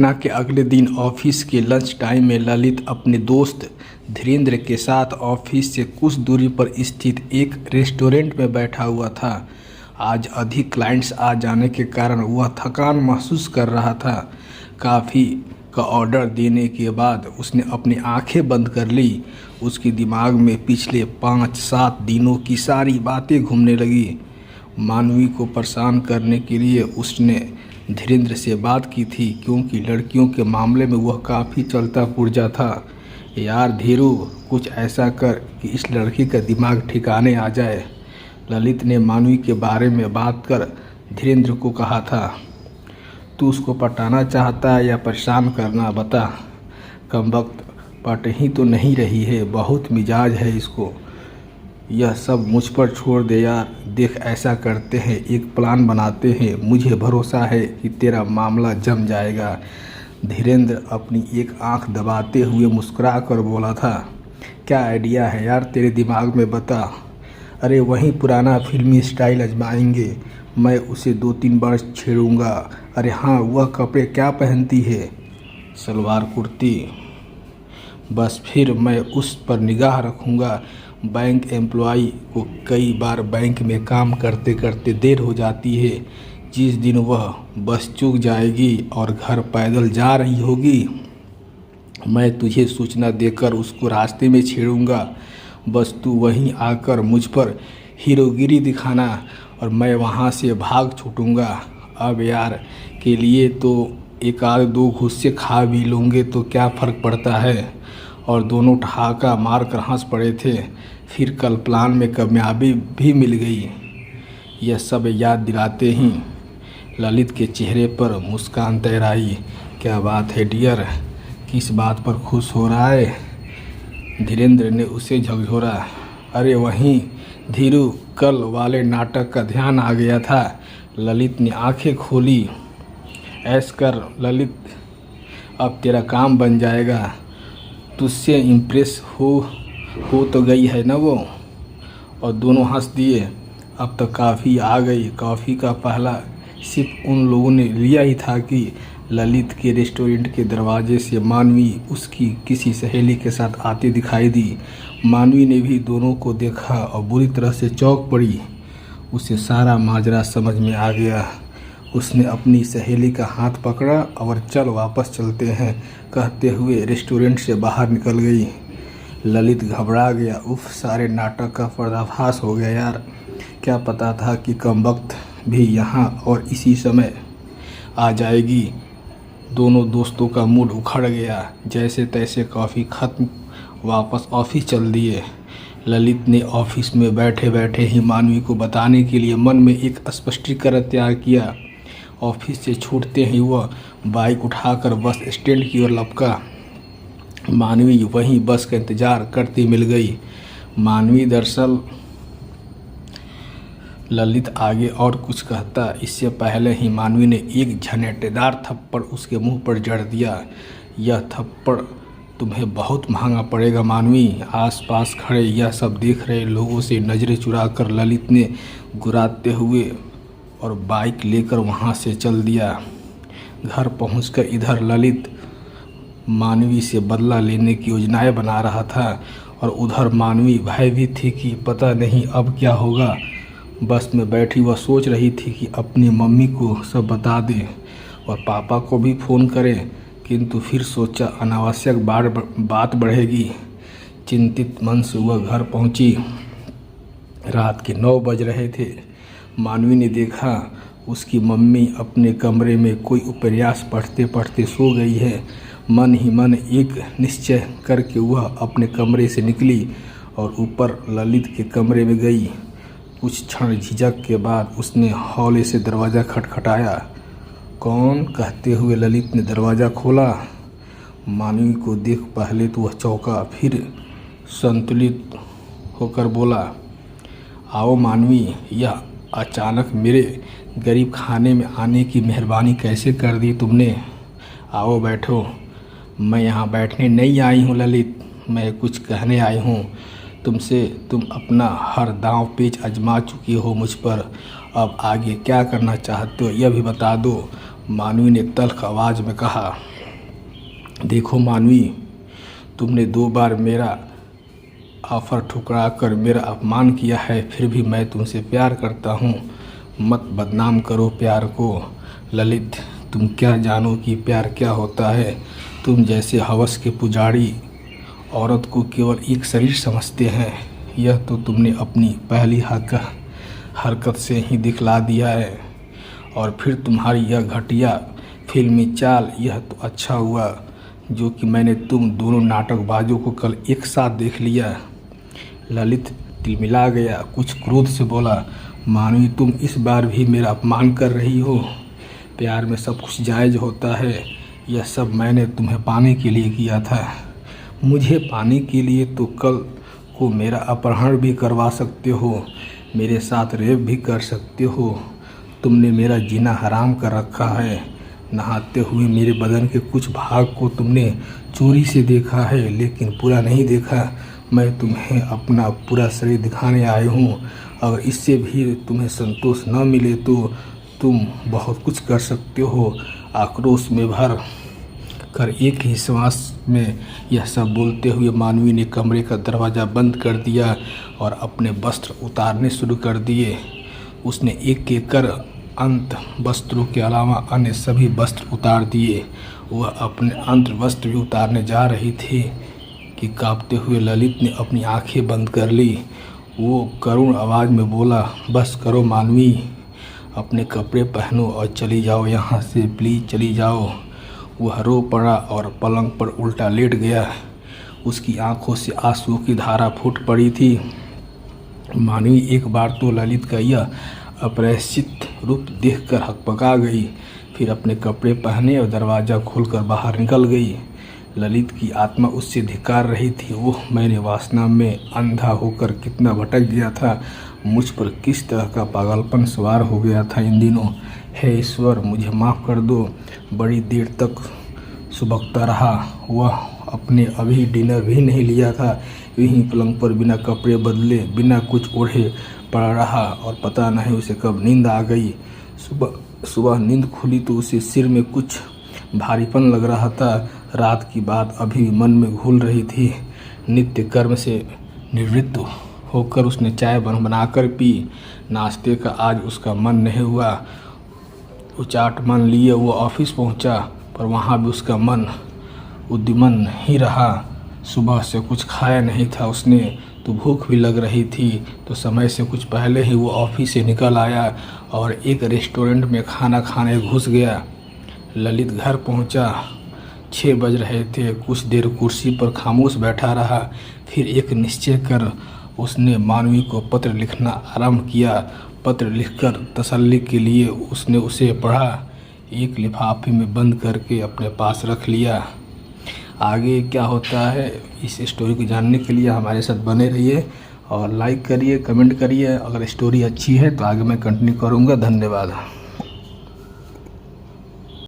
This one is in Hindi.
घटना के अगले दिन ऑफिस के लंच टाइम में ललित अपने दोस्त धीरेन्द्र के साथ ऑफिस से कुछ दूरी पर स्थित एक रेस्टोरेंट में बैठा हुआ था। आज अधिक क्लाइंट्स आ जाने के कारण वह थकान महसूस कर रहा था। कॉफ़ी का ऑर्डर देने के बाद उसने अपनी आंखें बंद कर ली। उसके दिमाग में पिछले 5-7 दिनों की सारी बातें घूमने लगी। मानवी को परेशान करने के लिए उसने धीरेन्द्र से बात की थी, क्योंकि लड़कियों के मामले में वह काफ़ी चलता पुर्जा था। यार धीरू, कुछ ऐसा कर कि इस लड़की का दिमाग ठिकाने आ जाए, ललित ने मानवी के बारे में बात कर धीरेन्द्र को कहा था। तू उसको पटाना चाहता है या परेशान करना, बता। कमबख्त पट ही तो नहीं रही है, बहुत मिजाज है इसको। यह सब मुझ पर छोड़ दे यार। देख, ऐसा करते हैं, एक प्लान बनाते हैं, मुझे भरोसा है कि तेरा मामला जम जाएगा। धीरेन्द्र अपनी एक आंख दबाते हुए मुस्कुरा कर बोला था। क्या आइडिया है यार तेरे दिमाग में, बता। अरे वही पुराना फिल्मी स्टाइल आजमाएंगे, मैं उसे 2-3 बार छेड़ूंगा। अरे हाँ, वह कपड़े क्या पहनती है? सलवार कुर्ती। बस फिर मैं उस पर निगाह रखूंगा। बैंक एम्प्लॉय को कई बार बैंक में काम करते करते देर हो जाती है। जिस दिन वह बस चूक जाएगी और घर पैदल जा रही होगी, मैं तुझे सूचना देकर उसको रास्ते में छेड़ूंगा। बस तू वहीं आकर मुझ पर हीरोगिरी दिखाना और मैं वहां से भाग छूटूंगा। अब यार के लिए तो 1-2 घुस्से खा भी लूँगे तो क्या फ़र्क पड़ता है। और दोनों ठहाका मार कर हंस पड़े थे। फिर कल प्लान में कामयाबी भी मिल गई। यह सब याद दिलाते ही ललित के चेहरे पर मुस्कान तैर आई। क्या बात है डियर, किस बात पर खुश हो रहा है? धीरेन्द्र ने उसे झकझोरा। अरे वहीं धीरू, कल वाले नाटक का ध्यान आ गया था। ललित ने आंखें खोली। ऐश कर ललित, अब तेरा काम बन जाएगा। तुझसे इम्प्रेस हो तो गई है ना वो। और दोनों हंस दिए। अब तक काफ़ी आ गई। कॉफ़ी का पहला सिप उन लोगों ने लिया ही था कि ललित के रेस्टोरेंट के दरवाजे से मानवी उसकी किसी सहेली के साथ आती दिखाई दी। मानवी ने भी दोनों को देखा और बुरी तरह से चौंक पड़ी। उसे सारा माजरा समझ में आ गया। उसने अपनी सहेली का हाथ पकड़ा और चल वापस चलते हैं कहते हुए रेस्टोरेंट से बाहर निकल गई। ललित घबरा गया। उफ, सारे नाटक का पर्दाफाश हो गया यार। क्या पता था कि कमबख्त भी यहाँ और इसी समय आ जाएगी। दोनों दोस्तों का मूड उखड़ गया। जैसे तैसे कॉफ़ी ख़त्म वापस ऑफिस चल दिए। ललित ने ऑफिस में बैठे बैठे ही मानवी को बताने के लिए मन में एक स्पष्टीकरण तैयार किया। ऑफिस से छूटते ही वह बाइक उठाकर बस स्टैंड की ओर लपका। मानवी वहीं बस का इंतज़ार करती मिल गई। मानवी दरअसल ललित आगे और कुछ कहता, इससे पहले ही मानवी ने एक झनेटेदार थप्पड़ उसके मुंह पर जड़ दिया। यह थप्पड़ तुम्हें बहुत महंगा पड़ेगा मानवी। आसपास खड़े यह सब देख रहे लोगों से नज़रें चुराकर ललित ने गुर्राते हुए और बाइक लेकर वहां से चल दिया। घर पहुंचकर इधर ललित मानवी से बदला लेने की योजनाएं बना रहा था और उधर मानवी भयभीत थी कि पता नहीं अब क्या होगा। बस में बैठी वह सोच रही थी कि अपनी मम्मी को सब बता दे और पापा को भी फ़ोन करे, किंतु फिर सोचा अनावश्यक बात बढ़ेगी। चिंतित मन से वह घर पहुंची। रात के 9 बज रहे थे। मानवी ने देखा उसकी मम्मी अपने कमरे में कोई उपन्यास पढ़ते पढ़ते सो गई है। मन ही मन एक निश्चय करके वह अपने कमरे से निकली और ऊपर ललित के कमरे में गई। कुछ क्षण झिझक के बाद उसने हौले से दरवाज़ा खटखटाया। कौन? कहते हुए ललित ने दरवाज़ा खोला। मानवी को देख पहले तो वह चौंका, फिर संतुलित होकर बोला, आओ मानवी, यह अचानक मेरे गरीब खाने में आने की मेहरबानी कैसे कर दी तुमने? आओ बैठो। मैं यहाँ बैठने नहीं आई हूँ ललित, मैं कुछ कहने आई हूँ तुमसे। तुम अपना हर दांव पेच आजमा चुकी हो मुझ पर। अब आगे क्या करना चाहते हो यह भी बता दो। मानवी ने तल्ख आवाज़ में कहा, देखो मानवी, तुमने 2 बार मेरा ऑफ़र ठुकरा कर मेरा अपमान किया है, फिर भी मैं तुमसे प्यार करता हूँ। मत बदनाम करो प्यार को। ललित, तुम क्या जानो कि प्यार क्या होता है। तुम जैसे हवस के पुजारी औरत को केवल एक शरीर समझते हैं। यह तो तुमने अपनी पहली हरकत से ही दिखला दिया है। और फिर तुम्हारी यह घटिया फिल्मी चाल, यह तो अच्छा हुआ जो कि मैंने तुम दोनों नाटकबाजों को कल एक साथ देख लिया। ललित तिलमिला गया, कुछ क्रोध से बोला, मानवी, तुम इस बार भी मेरा अपमान कर रही हो। प्यार में सब कुछ जायज़ होता है। यह सब मैंने तुम्हें पाने के लिए किया था। मुझे पाने के लिए तो कल को मेरा अपहरण भी करवा सकते हो, मेरे साथ रेप भी कर सकते हो। तुमने मेरा जीना हराम कर रखा है। नहाते हुए मेरे बदन के कुछ भाग को तुमने चोरी से देखा है, लेकिन पूरा नहीं देखा। मैं तुम्हें अपना पूरा शरीर दिखाने आया हूँ। अगर इससे भी तुम्हें संतोष न मिले तो तुम बहुत कुछ कर सकते हो। आक्रोश में भर कर एक ही श्वास में यह सब बोलते हुए मानवी ने कमरे का दरवाज़ा बंद कर दिया और अपने वस्त्र उतारने शुरू कर दिए। उसने एक एक कर अंत वस्त्रों के अलावा अन्य सभी वस्त्र उतार दिए। वह अपने अंतर वस्त्र भी उतारने जा रही थी कि कांपते हुए ललित ने अपनी आंखें बंद कर ली। वो करुण आवाज़ में बोला, बस करो मानवी, अपने कपड़े पहनो और चली जाओ यहाँ से, प्लीज़ चली जाओ। वह रो पड़ा और पलंग पर उल्टा लेट गया। उसकी आंखों से आंसुओं की धारा फूट पड़ी थी। मानवी एक बार तो ललित का यह अप्रत्याशित रूप देखकर हकपका गई, फिर अपने कपड़े पहने और दरवाज़ा खोलकर बाहर निकल गई। ललित की आत्मा उससे धिक्कार रही थी। ओह, मैंने वासना में अंधा होकर कितना भटक गया था। मुझ पर किस तरह का पागलपन सवार हो गया था इन दिनों। हे ईश्वर, मुझे माफ़ कर दो। बड़ी देर तक सुबकता रहा। वह अपने अभी डिनर भी नहीं लिया था। यहीं पलंग पर बिना कपड़े बदले, बिना कुछ ओढ़े पड़ा रहा और पता नहीं उसे कब नींद आ गई। सुबह नींद खुली तो उसे सिर में कुछ भारीपन लग रहा था। रात की बात अभी मन में घूल रही थी। नित्य कर्म से निवृत्त होकर उसने चाय बनाकर पी। नाश्ते का आज उसका मन नहीं हुआ। उचाट मन लिए वो ऑफिस पहुंचा, पर वहां भी उसका मन उद्विग्न नहीं रहा। सुबह से कुछ खाया नहीं था उसने, तो भूख भी लग रही थी, तो समय से कुछ पहले ही वो ऑफिस से निकल आया और एक रेस्टोरेंट में खाना खाने घुस गया। ललित घर पहुंचा, 6 बज रहे थे। कुछ देर कुर्सी पर खामोश बैठा रहा, फिर एक निश्चय कर उसने मानवी को पत्र लिखना आरंभ किया। पत्र लिखकर तसल्ली के लिए उसने उसे पढ़ा, एक लिफाफे में बंद करके अपने पास रख लिया। आगे क्या होता है इस स्टोरी को जानने के लिए हमारे साथ बने रहिए और लाइक करिए, कमेंट करिए। अगर स्टोरी अच्छी है तो आगे मैं कंटिन्यू करूँगा। धन्यवाद।